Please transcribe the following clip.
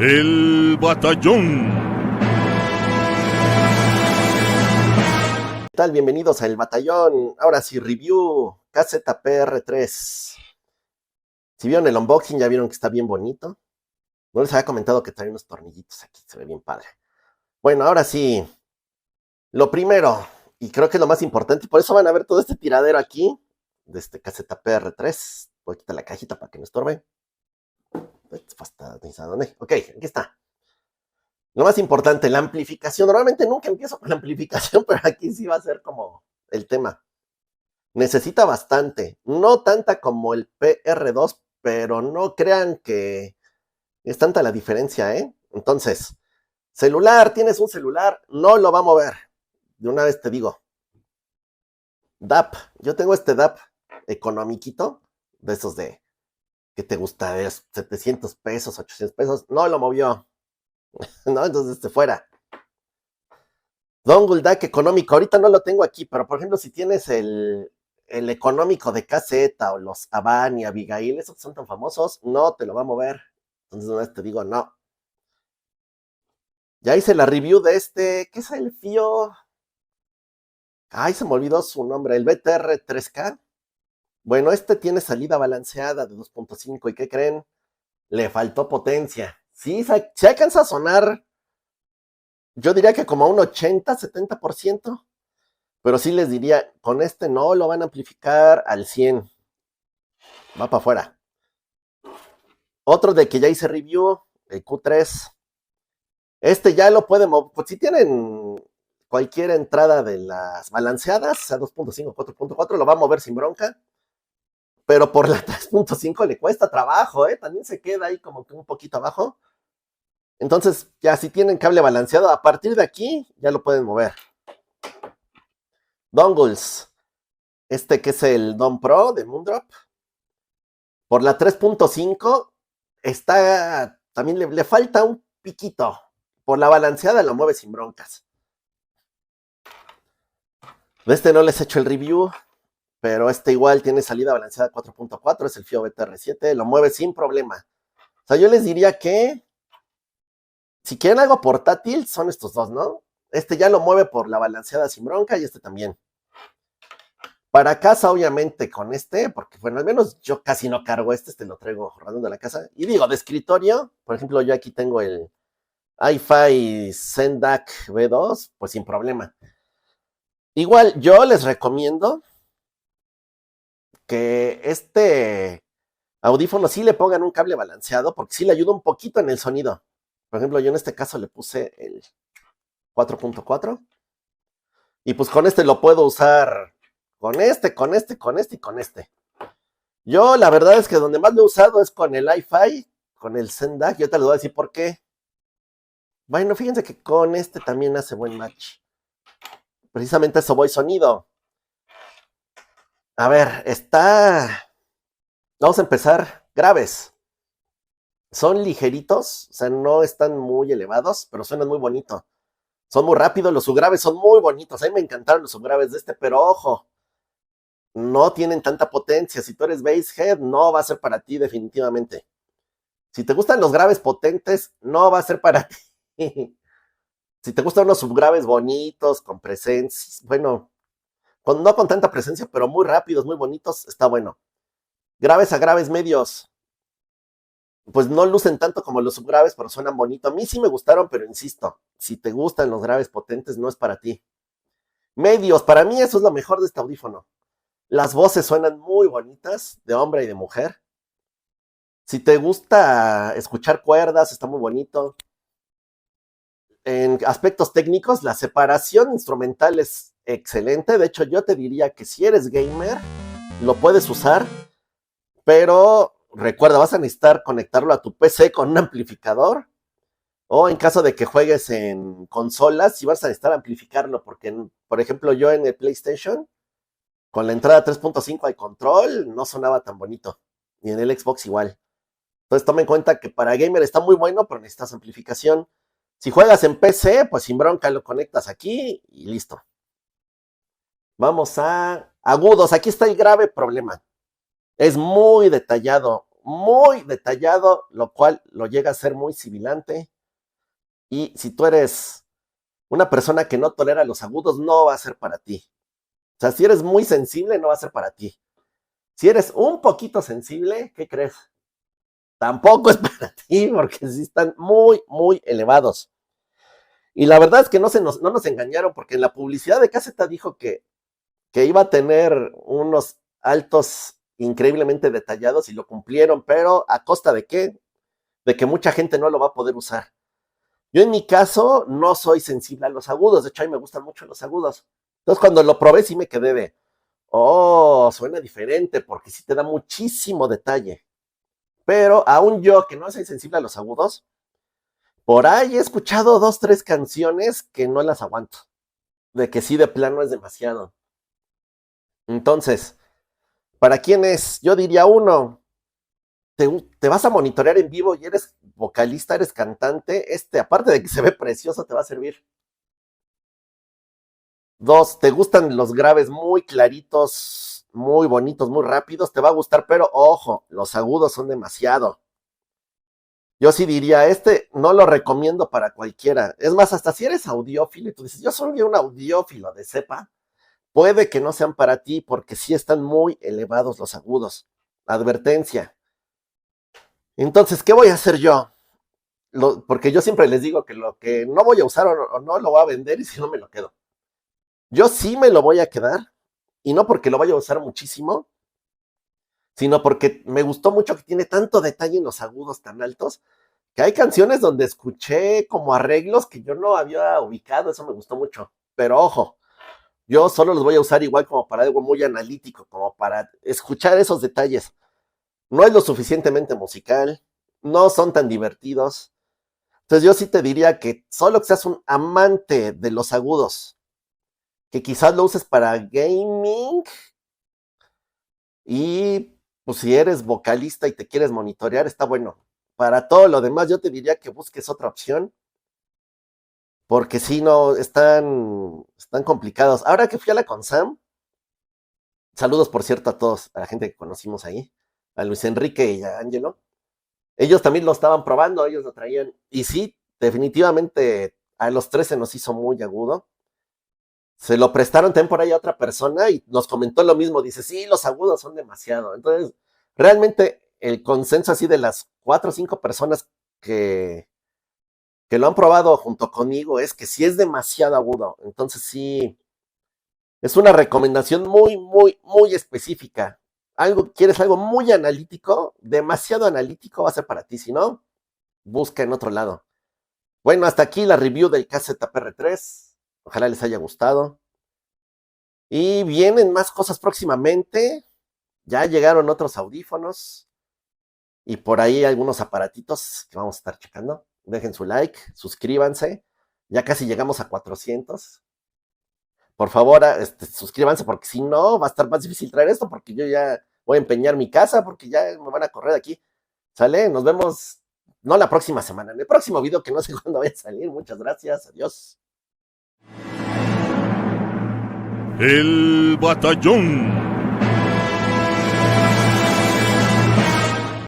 El Batallón. ¿Qué tal? Bienvenidos a El Batallón. Ahora sí, review KZPR3. Si vieron el unboxing, ya vieron que está bien bonito. No les había comentado que trae unos tornillitos aquí, se ve bien padre. Bueno, ahora sí, lo primero, y creo que es lo más importante, por eso van a ver todo este tiradero aquí, de este KZPR3. Voy a quitar la cajita para que no estorbe. ¿Dónde? Ok, aquí está. Lo más importante, la amplificación. Normalmente nunca empiezo con la amplificación, pero aquí sí va a ser como el tema. Necesita bastante, no tanta como el PR2, pero no crean que es tanta la diferencia, ¿eh? Entonces, celular, tienes un celular, no lo va a mover. De una vez te digo. DAP, yo tengo este DAP economiquito, de esos de, que te gusta, de 700 pesos, 800 pesos, no lo movió, ¿no? Entonces, fuera. Dongle DAC económico, ahorita no lo tengo aquí, pero por ejemplo, si tienes el económico de KZ o los Habani, Abigail, esos que son tan famosos, no te lo va a mover. Entonces, una vez te digo, no. Ya hice la review de este, ¿qué es el FIO? Ay, se me olvidó su nombre, el BTR 3K. Bueno, este tiene salida balanceada de 2.5, ¿y qué creen? Le faltó potencia. Sí, se alcanza a sonar, yo diría que como a un 80, 70%. Pero sí les diría, con este no lo van a amplificar al 100. Va para afuera. Otro de que ya hice review, el Q3. Este ya lo pueden mover. Pues si tienen cualquier entrada de las balanceadas, a 2.5, 4.4, lo va a mover sin bronca. Pero por la 3.5 le cuesta trabajo, ¿eh? También se queda ahí como que un poquito abajo. Entonces, ya si tienen cable balanceado, a partir de aquí ya lo pueden mover. Dongles. Este que es el Don Pro de Moondrop. Por la 3.5 está, también le falta un piquito. Por la balanceada lo mueve sin broncas. De este no les he hecho el review, pero este igual tiene salida balanceada 4.4, es el FIO BTR7, lo mueve sin problema. O sea, yo les diría que si quieren algo portátil, son estos dos, ¿no? Este ya lo mueve por la balanceada sin bronca y este también. Para casa, obviamente, con este, porque bueno, al menos yo casi no cargo este lo traigo rodando a la casa. Y digo, de escritorio, por ejemplo, yo aquí tengo el iFi Zendac V2, pues sin problema. Igual, yo les recomiendo que este audífono sí le pongan un cable balanceado, porque sí le ayuda un poquito en el sonido. Por ejemplo, yo en este caso le puse el 4.4, y pues con este lo puedo usar con este, con este, con este y con este. Yo la verdad es que donde más lo he usado es con el iFi, con el Zendac, yo te lo voy a decir por qué. Bueno, fíjense que con este también hace buen match. Precisamente eso voy sonido. A ver, vamos a empezar. Graves. Son ligeritos, o sea, no están muy elevados, pero suenan muy bonito. Son muy rápidos, los subgraves son muy bonitos. A mí me encantaron los subgraves de este, pero ojo, no tienen tanta potencia. Si tú eres basshead, no va a ser para ti definitivamente. Si te gustan los graves potentes, no va a ser para ti. Si te gustan unos subgraves bonitos, con presencia, bueno, no con tanta presencia, pero muy rápidos, muy bonitos, está bueno. Graves a graves medios, pues no lucen tanto como los subgraves, pero suenan bonito. A mí sí me gustaron, pero insisto, si te gustan los graves potentes, no es para ti. Medios, para mí eso es lo mejor de este audífono. Las voces suenan muy bonitas, de hombre y de mujer. Si te gusta escuchar cuerdas, está muy bonito. En aspectos técnicos, la separación instrumental es excelente. De hecho, yo te diría que si eres gamer, lo puedes usar, pero recuerda, vas a necesitar conectarlo a tu PC con un amplificador, o en caso de que juegues en consolas, si vas a necesitar amplificarlo, porque, por ejemplo, yo en el PlayStation, con la entrada 3.5 al control, no sonaba tan bonito, ni en el Xbox igual. Entonces toma en cuenta que para gamer está muy bueno, pero necesitas amplificación. Si juegas en PC, pues sin bronca lo conectas aquí y listo. Vamos a agudos. Aquí está el grave problema. Es muy detallado. muy detallado, lo cual lo llega a ser muy sibilante. Y si tú eres una persona que no tolera los agudos, no va a ser para ti. O sea, si eres muy sensible, no va a ser para ti. Si eres un poquito sensible, ¿qué crees? Tampoco es para ti, porque sí están muy, muy elevados. Y la verdad es que no nos engañaron, porque en la publicidad de Caseta dijo que iba a tener unos altos increíblemente detallados y lo cumplieron, pero ¿a costa de qué? De que mucha gente no lo va a poder usar. Yo en mi caso no soy sensible a los agudos, de hecho a mí me gustan mucho los agudos. Entonces cuando lo probé sí me quedé de, oh, suena diferente porque sí te da muchísimo detalle. Pero aún yo que no soy sensible a los agudos, por ahí he escuchado 2, 3 canciones que no las aguanto. De que sí de plano es demasiado. Entonces, ¿para quién es? Yo diría uno, te vas a monitorear en vivo y eres vocalista, eres cantante, aparte de que se ve precioso, te va a servir. 2, te gustan los graves muy claritos, muy bonitos, muy rápidos, te va a gustar, pero ojo, los agudos son demasiado. Yo sí diría, no lo recomiendo para cualquiera. Es más, hasta si eres audiófilo y tú dices, yo soy un audiófilo de cepa, puede que no sean para ti porque sí están muy elevados los agudos. Advertencia. Entonces, ¿qué voy a hacer yo? Porque yo siempre les digo que lo que no voy a usar o no lo voy a vender y si no me lo quedo. Yo sí me lo voy a quedar y no porque lo vaya a usar muchísimo, sino porque me gustó mucho que tiene tanto detalle en los agudos tan altos, que hay canciones donde escuché como arreglos que yo no había ubicado, eso me gustó mucho. Pero ojo, yo solo los voy a usar igual como para algo muy analítico, como para escuchar esos detalles. No es lo suficientemente musical, no son tan divertidos. Entonces yo sí te diría que solo que seas un amante de los agudos, que quizás lo uses para gaming y pues si eres vocalista y te quieres monitorear, está bueno. Para todo lo demás yo te diría que busques otra opción, porque si no, están complicados. Ahora que fui a la Consam, saludos por cierto a todos, a la gente que conocimos ahí, a Luis Enrique y a Ángelo. Ellos también lo estaban probando, ellos lo traían. Y sí, definitivamente a los 3 se nos hizo muy agudo. Se lo prestaron también por ahí a otra persona y nos comentó lo mismo. Dice, sí, los agudos son demasiado. Entonces, realmente el consenso así de las 4 o 5 personas que, que lo han probado junto conmigo es que sí es demasiado agudo. Entonces, sí, es una recomendación muy, muy, muy específica. Quieres algo muy analítico, demasiado analítico va a ser para ti. Si no, busca en otro lado. Bueno, hasta aquí la review del KZPR3. Ojalá les haya gustado. Y vienen más cosas próximamente. Ya llegaron otros audífonos. Y por ahí algunos aparatitos que vamos a estar checando. Dejen su like, suscríbanse. Ya casi llegamos a 400. Por favor, suscríbanse porque si no va a estar más difícil traer esto porque yo ya voy a empeñar mi casa porque ya me van a correr de aquí. ¿Sale? Nos vemos, no la próxima semana, en el próximo video que no sé cuándo vaya a salir. Muchas gracias. Adiós. El batallón.